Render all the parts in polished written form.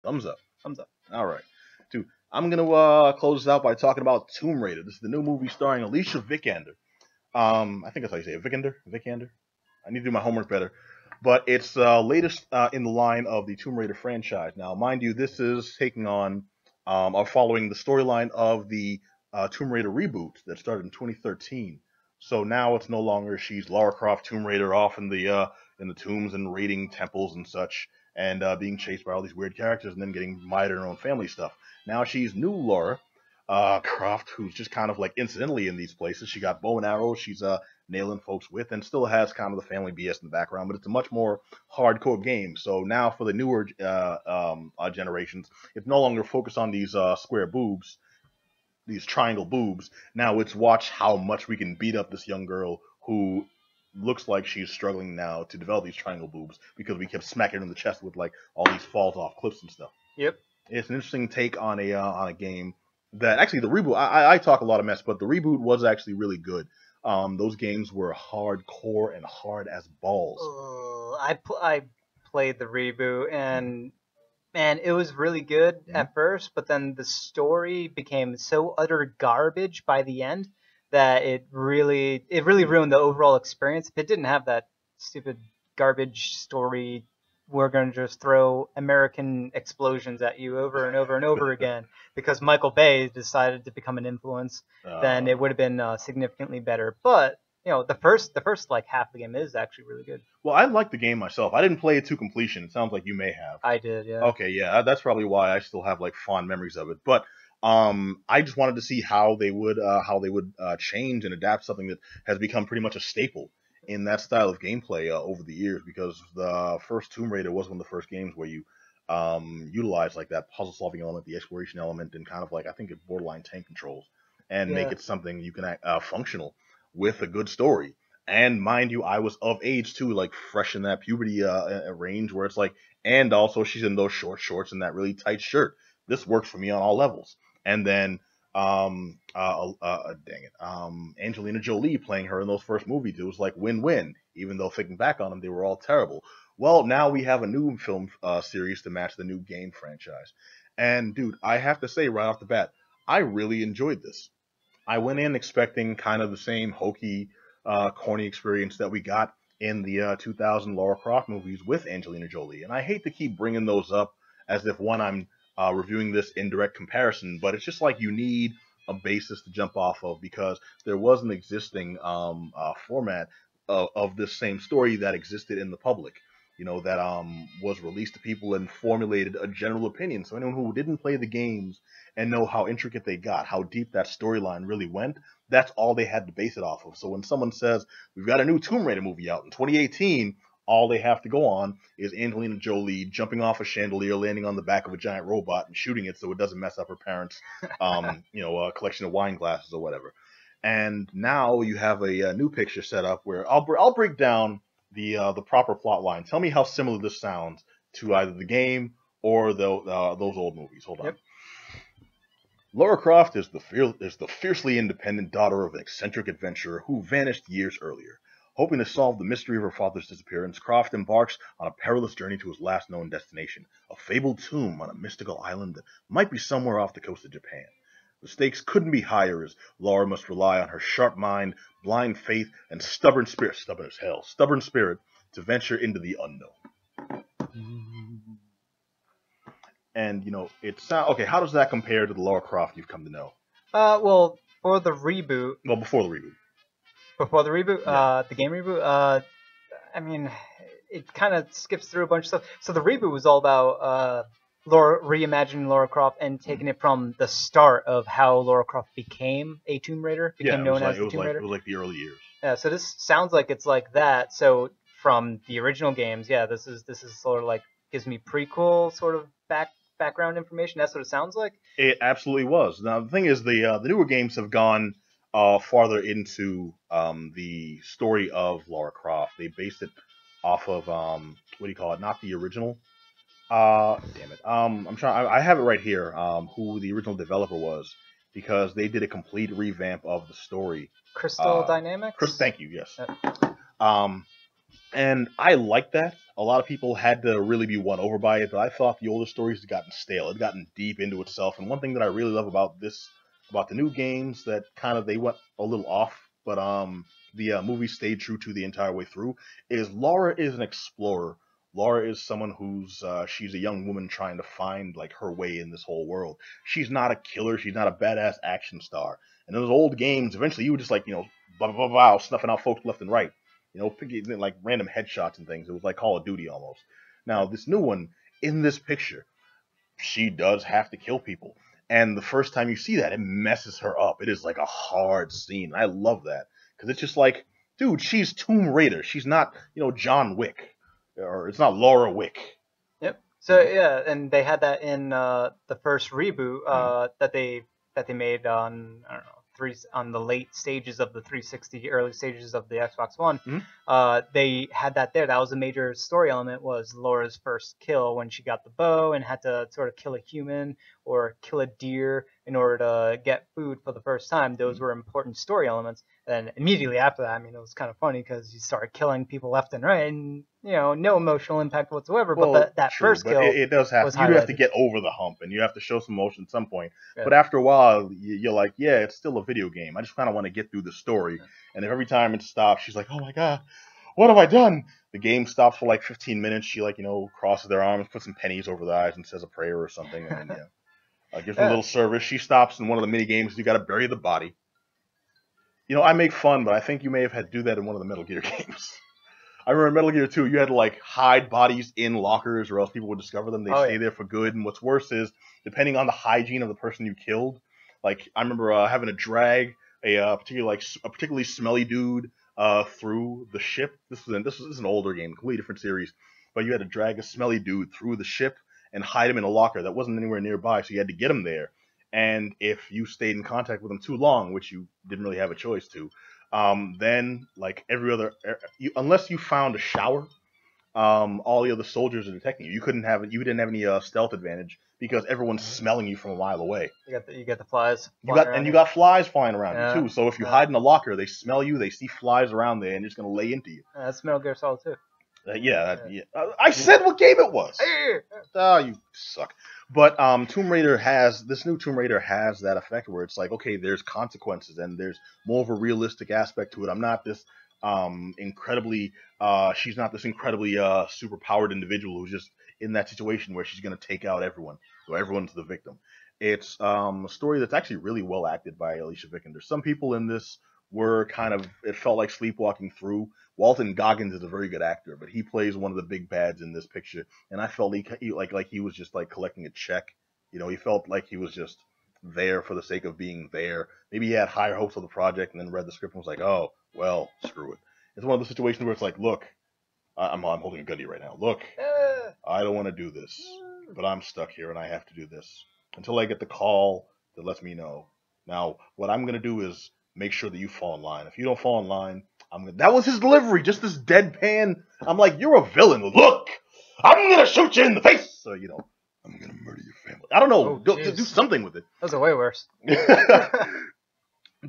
Thumbs up. Thumbs up. All right. Dude, I'm going to close this out by talking about Tomb Raider. This is the new movie starring Alicia Vikander. I think that's how you say it. Vikander? Vikander? I need to do my homework better. But it's latest in the line of the Tomb Raider franchise. Now, mind you, this is taking on or following the storyline of the Tomb Raider reboot that started in 2013. So now it's no longer she's Lara Croft Tomb Raider off in the tombs and raiding temples and such, and being chased by all these weird characters and then getting mired in her own family stuff. Now she's new Lara Croft, who's just kind of like incidentally in these places. She got bow and arrows. She's nailing folks with, and still has kind of the family BS in the background, but it's a much more hardcore game. So now for the newer generations, it's no longer focused on these square boobs, these triangle boobs. Now it's watch how much we can beat up this young girl who looks like she's struggling now to develop these triangle boobs because we kept smacking her in the chest with like all these falls off cliffs and stuff. Yep. It's an interesting take on a game that actually the reboot. I talk a lot of mess, but the reboot was actually really good. Those games were hardcore and hard as balls. I played the reboot, and man, it was really good Mhm. at first, but then the story became so utter garbage by the end that it really ruined the overall experience. If it didn't have that stupid garbage story, we're going to just throw American explosions at you over and over and over again because Michael Bay decided to become an influence, then Uh, it would have been significantly better. But the first like half of the game is actually really good. well, I like the game myself. I didn't play it to completion. It sounds like you may have. I did, yeah. Okay, yeah, that's probably why I still have like fond memories of it. But I just wanted to see how they would change and adapt something that has become pretty much a staple in that style of gameplay over the years. Because the first Tomb Raider was one of the first games where you utilize like that puzzle solving element, the exploration element, and kind of like I think it borderline tank controls, and make Yeah. it something you can functional with a good story. And mind you, I was of age too, like fresh in that puberty range where it's like, and also she's in those short shorts and that really tight shirt. This works for me on all levels. And then, dang it, Angelina Jolie playing her in those first movies, it was like win-win. Even though thinking back on them, they were all terrible. Well, now we have a new film series to match the new game franchise. And dude, I have to say right off the bat, I really enjoyed this. I went in expecting kind of the same hokey, corny experience that we got in the 2000 Lara Croft movies with Angelina Jolie. And I hate to keep bringing those up as if one I'm reviewing this in direct comparison, but it's just like you need a basis to jump off of because there was an existing format of this same story that existed in the public. You know that was released to people and formulated a general opinion. So anyone who didn't play the games and know how intricate they got, how deep that storyline really went, that's all they had to base it off of. So when someone says, we've got a new Tomb Raider movie out in 2018, all they have to go on is Angelina Jolie jumping off a chandelier, landing on the back of a giant robot, and shooting it so it doesn't mess up her parents' collection of wine glasses or whatever. And now you have a new picture set up where I'll break down the proper plot line. Tell me how similar this sounds to either the game or those old movies. Hold on. Yep. Laura Croft is the fiercely independent daughter of an eccentric adventurer who vanished years earlier. Hoping to solve the mystery of her father's disappearance, Croft embarks on a perilous journey to his last known destination, a fabled tomb on a mystical island that might be somewhere off the coast of Japan. The stakes couldn't be higher as Laura must rely on her sharp mind, blind faith, and stubborn spirit to venture into the unknown. And it's okay. How does that compare to the Laura Croft you've come to know? Well, for the reboot, Well, before the reboot. before the reboot, Yeah. the game reboot, I mean, it kind of skips through a bunch of stuff. So the reboot was all about Laura reimagining Laura Croft and taking it from the start of how Laura Croft became a Tomb Raider, Yeah, became known as the Tomb it Raider. was like the early years. Yeah, so this sounds like it's like that. So from the original games, yeah, this is sort of like gives me prequel sort of background information. That's what it sounds like. It absolutely was. Now the thing is, the newer games have gone farther into the story of Laura Croft. They based it off of what do you call it? Not the original. Damn it. I'm trying. I have it right here. Who the original developer was because they did a complete revamp of the story. Crystal Uh, Dynamics. Thank you. Yes. Uh, Um, And I like that. A lot of people had to really be won over by it, but I thought the older stories had gotten stale. It had gotten deep into itself. And one thing that I really love about about the new games, that kind of they went a little off, but the movie stayed true to the entire way through, is Laura is an explorer. Laura is someone who's she's a young woman trying to find like her way in this whole world. She's not a killer. She's not a badass action star. And those old games, eventually you would just like blah blah blah, blah snuffing out folks left and right, picking like random headshots and things. It was like Call of Duty almost. Now this new one, in this picture, she does have to kill people, and the first time you see that, it messes her up. It is like a hard scene. I love that because it's just like, dude, she's Tomb Raider. She's not, John Wick, or it's not Laura Wick. Yep. So yeah, and they had that in the first reboot that they made on, I don't know, on the late stages of the 360, early stages of the Xbox One. They had that there. That was a major story element, was Laura's first kill when she got the bow and had to sort of kill a human or kill a deer in order to get food for the first time. Those were important story elements. And immediately after that, I mean, it was kind of funny because you started killing people left and right, and no emotional impact whatsoever. Well, but that true, first but kill it does have was you do have to highlighted. get over the hump, and you have to show some emotion at some point. Yeah. But after a while, you're like, yeah, it's still a video game. I just kind of want to get through the story. Yeah. And if every time it stops, she's like, oh my god, what have I done? The game stops for like 15 minutes. She crosses their arms, puts some pennies over the eyes, and says a prayer or something, and then gives them a little service. She stops in one of the mini games. You got to bury the body. I make fun, but I think you may have had to do that in one of the Metal Gear games. I remember Metal Gear 2, you had to like hide bodies in lockers or else people would discover them. They'd stay there for good. And what's worse is, depending on the hygiene of the person you killed, like I remember having to drag a particularly smelly dude through the ship. This is an older game, completely different series, but you had to drag a smelly dude through the ship and hide him in a locker that wasn't anywhere nearby, so you had to get him there. And if you stayed in contact with him too long, which you didn't really have a choice to, then like every other, unless you found a shower, all the other soldiers are detecting you. You didn't have any stealth advantage because everyone's smelling you from a mile away. You get the flies. You got flies flying around you too. So if you hide in a locker, they smell you, they see flies around there, and they're just gonna lay into you. That's Metal Gear Solid 2. I said what game it was. Oh, you suck. But this new Tomb Raider has that effect where it's like, okay, there's consequences and there's more of a realistic aspect to it. I'm not this she's not this incredibly super powered individual who's just in that situation where she's gonna take out everyone. So everyone's the victim. It's a story that's actually really well acted by Alicia Vikander. Some people in this were it felt like sleepwalking through. Walton Goggins is a very good actor, but he plays one of the big bads in this picture, and I felt he was just like collecting a check. He felt like he was just there for the sake of being there. Maybe he had higher hopes of the project and then read the script and was like, oh, well, screw it. It's one of those situations where it's like, look, I'm holding a gun to you right now. Look, I don't want to do this, but I'm stuck here and I have to do this until I get the call that lets me know. Now, what I'm going to do is make sure that you fall in line. If you don't fall in line, that was his delivery, just this deadpan. I'm like, you're a villain. Look, I'm going to shoot you in the face. So, I'm going to murder your family. I don't know. Do something with it. Those are way worse.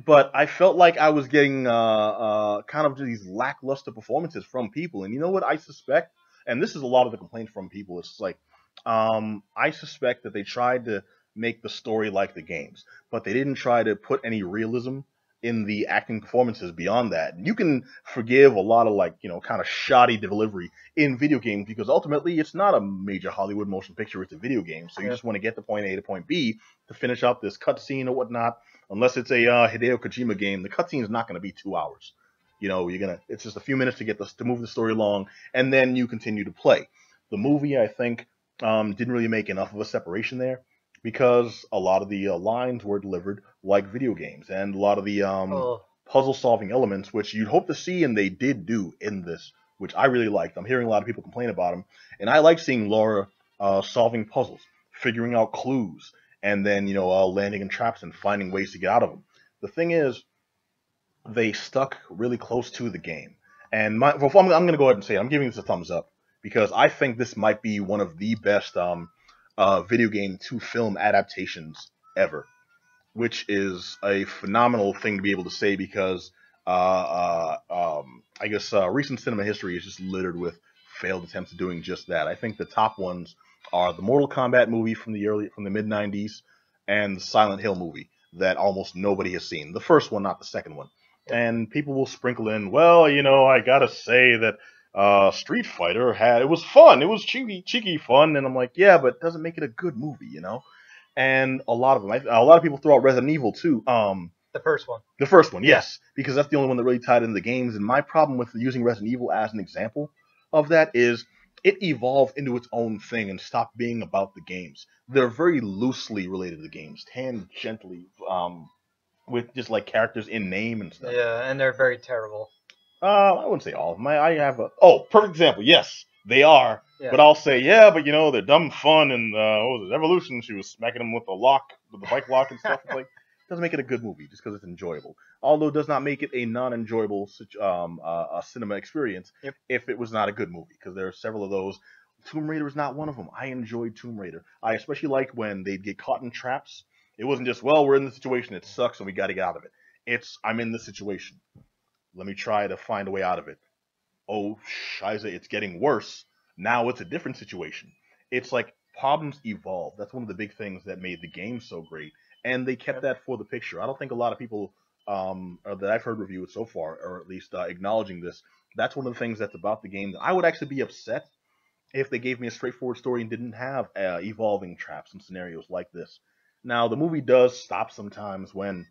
But I felt like I was getting kind of these lackluster performances from people. And you know what I suspect? And this is a lot of the complaints from people. It's like, I suspect that they tried to make the story like the games, but they didn't try to put any realism in the acting performances beyond that. You can forgive a lot of kind of shoddy delivery in video games because ultimately it's not a major Hollywood motion picture, it's a video game. So you just want to get to point A to point B to finish up this cutscene or whatnot. Unless it's a Hideo Kojima game, the cutscene is not going to be 2 hours. It's just a few minutes to move the story along, and then you continue to play. The movie, I think, didn't really make enough of a separation there, because a lot of the lines were delivered like video games, and a lot of the puzzle-solving elements, which you'd hope to see, and they did do in this, which I really liked. I'm hearing a lot of people complain about them, and I like seeing Laura solving puzzles, figuring out clues, and then landing in traps and finding ways to get out of them. The thing is, they stuck really close to the game, and I'm going to go ahead and say it. I'm giving this a thumbs up because I think this might be one of the best video game to film adaptations ever, which is a phenomenal thing to be able to say because I guess recent cinema history is just littered with failed attempts at doing just that. I think the top ones are the Mortal Kombat movie from the mid '90s and the Silent Hill movie that almost nobody has seen. The first one, not the second one. Yep. And people will sprinkle in, well, I gotta say that Street Fighter it was fun. It was cheeky fun, and I'm like, yeah, but it doesn't make it a good movie. And a lot of them, a lot of people throw out Resident Evil too. The first one. The first one, Yeah. yes, because that's the only one that really tied into the games. And my problem with using Resident Evil as an example of that is it evolved into its own thing and stopped being about the games. They're very loosely related to the games, tangentially, with just like characters in name and stuff. Yeah, and they're very terrible. I wouldn't say all of them. I have perfect example. Yes, they are. Yeah. But I'll say, yeah, but they're dumb fun and what was it, Evolution? She was smacking them with the bike lock and stuff. It's like, doesn't make it a good movie just because it's enjoyable. Although it does not make it a non-enjoyable cinema experience Yep. if it was not a good movie, because there are several of those. Tomb Raider is not one of them. I enjoyed Tomb Raider. I especially liked when they'd get caught in traps. It wasn't just, well, we're in the situation, it sucks, and we got to get out of it. It's, I'm in this situation. Let me try to find a way out of it. Oh, shiza, it's getting worse. Now it's a different situation. It's like problems evolve. That's one of the big things that made the game so great. And they kept that for the picture. I don't think a lot of people or that I've heard review it so far, or at least acknowledging this. That's one of the things that's about the game that I would actually be upset if they gave me a straightforward story and didn't have evolving traps and scenarios like this. Now, the movie does stop sometimes when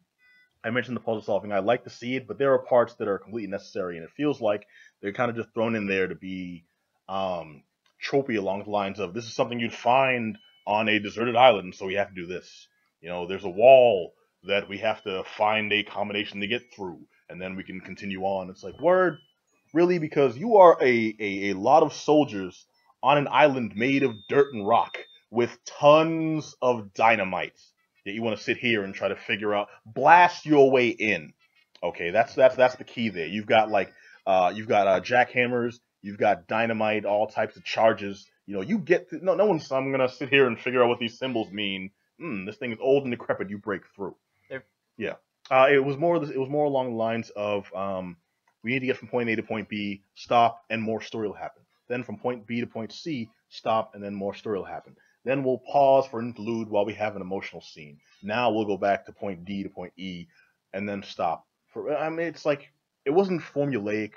I mentioned the puzzle solving. I like to see it, but there are parts that are completely necessary, and it feels like they're kind of just thrown in there to be tropey along the lines of this is something you'd find on a deserted island, so we have to do this. There's a wall that we have to find a combination to get through, and then we can continue on. It's like, word, really? Because you are a lot of soldiers on an island made of dirt and rock with tons of dynamite that you want to sit here and try to figure out, blast your way in. Okay, that's the key there. You've got jackhammers, you've got dynamite, all types of charges. You get no one's. I'm gonna sit here and figure out what these symbols mean. This thing is old and decrepit. You break through. Yep. Yeah. It was more along the lines of we need to get from point A to point B, stop, and more story will happen. Then from point B to point C, stop, and then more story will happen. Then we'll pause for an interlude while we have an emotional scene. Now we'll go back to point D to point E, and then stop. It's like it wasn't formulaic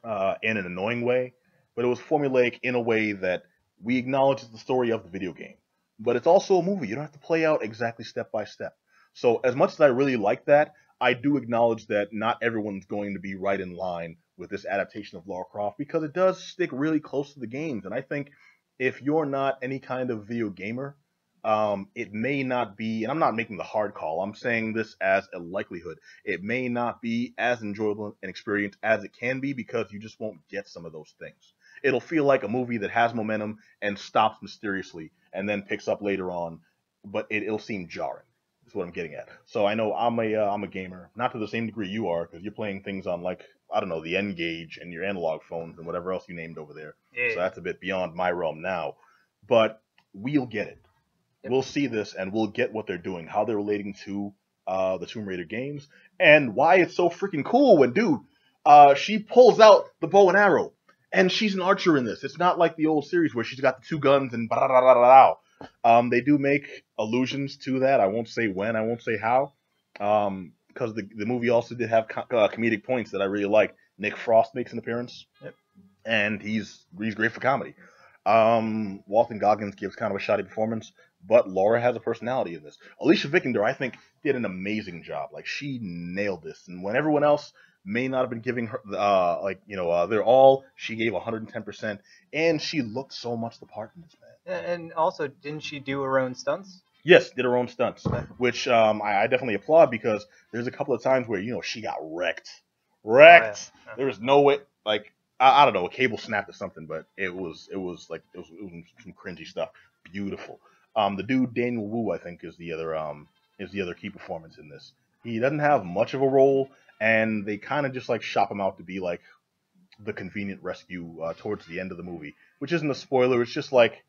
in an annoying way, but it was formulaic in a way that we acknowledge the story of the video game. But it's also a movie. You don't have to play out exactly step by step. So as much as I really like that, I do acknowledge that not everyone's going to be right in line with this adaptation of Lara Croft because it does stick really close to the games. And I think if you're not any kind of video gamer, it may not be, and I'm not making the hard call, I'm saying this as a likelihood, it may not be as enjoyable an experience as it can be because you just won't get some of those things. It'll feel like a movie that has momentum and stops mysteriously and then picks up later on, but it'll seem jarring. That's what I'm getting at. So I know I'm a gamer, not to the same degree you are, because you're playing things on like I don't know the N Gauge and your analog phones and whatever else you named over there. Yeah. So that's a bit beyond my realm now. But we'll get it. Yep. We'll see this and we'll get what they're doing, how they're relating to the Tomb Raider games, and why it's so freaking cool when, dude, she pulls out the bow and arrow, and she's an archer in this. It's not like the old series where she's got the two guns and they do make allusions to that. I won't say when, I won't say how, because the movie also did have comedic points that I really like. Nick Frost makes an appearance, Yep. and he's great for comedy. Walton Goggins gives kind of a shoddy performance, but Laura has a personality in this. Alicia Vikander, I think, did an amazing job. Like, she nailed this. And when everyone else may not have been giving her, she gave 110%, and she looked so much the part in this, man. And also, didn't she do her own stunts? Yes, did her own stunts, which I definitely applaud because there's a couple of times where, she got wrecked. Oh, yeah. There was no way, like, I don't know, a cable snapped or something, but it was some cringy stuff. Beautiful. The dude Daniel Wu, I think, is the other key performance in this. He doesn't have much of a role, and they kind of just like shop him out to be like the convenient rescue towards the end of the movie, which isn't a spoiler. It's just like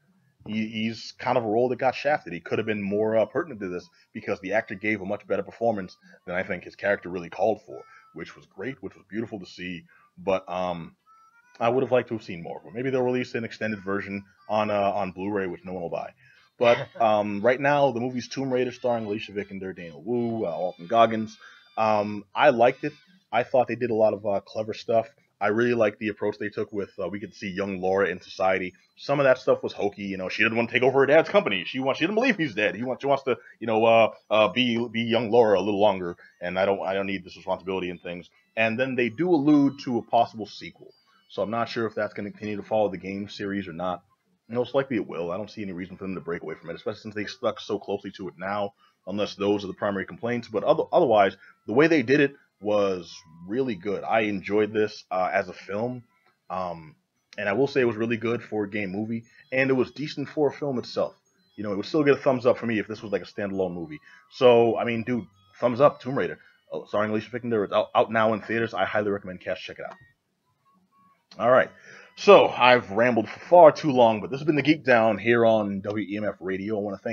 he's kind of a role that got shafted. He could have been more pertinent to this because the actor gave a much better performance than I think his character really called for. which was great, which was beautiful to see. But I would have liked to have seen more. But maybe they'll release an extended version on Blu-ray, which no one will buy. But right now, the movie's Tomb Raider, starring Alicia Vikander, Daniel Wu, Walton Goggins. I liked it. I thought they did a lot of clever stuff. I really liked the approach they took with we could see young Laura in society. Some of that stuff was hokey. You know, she didn't want to take over her dad's company. She didn't believe he's dead. She wants to be young Laura a little longer. And I don't need this responsibility and things. And then they do allude to a possible sequel. So I'm not sure if that's going to continue to follow the game series or not. Most likely it will. I don't see any reason for them to break away from it, especially since they stuck so closely to it now, unless those are the primary complaints. But otherwise, the way they did it was really good. I enjoyed this as a film. And I will say it was really good for a game movie, and it was decent for a film itself. You know, it would still get a thumbs up for me if this was like a standalone movie. So, I mean, dude, thumbs up, Tomb Raider. Starring Alicia Vikander. It's out now in theaters. I highly recommend Cash check it out. All right. So I've rambled for far too long, but this has been the Geek Down here on WEMF Radio. I want to thank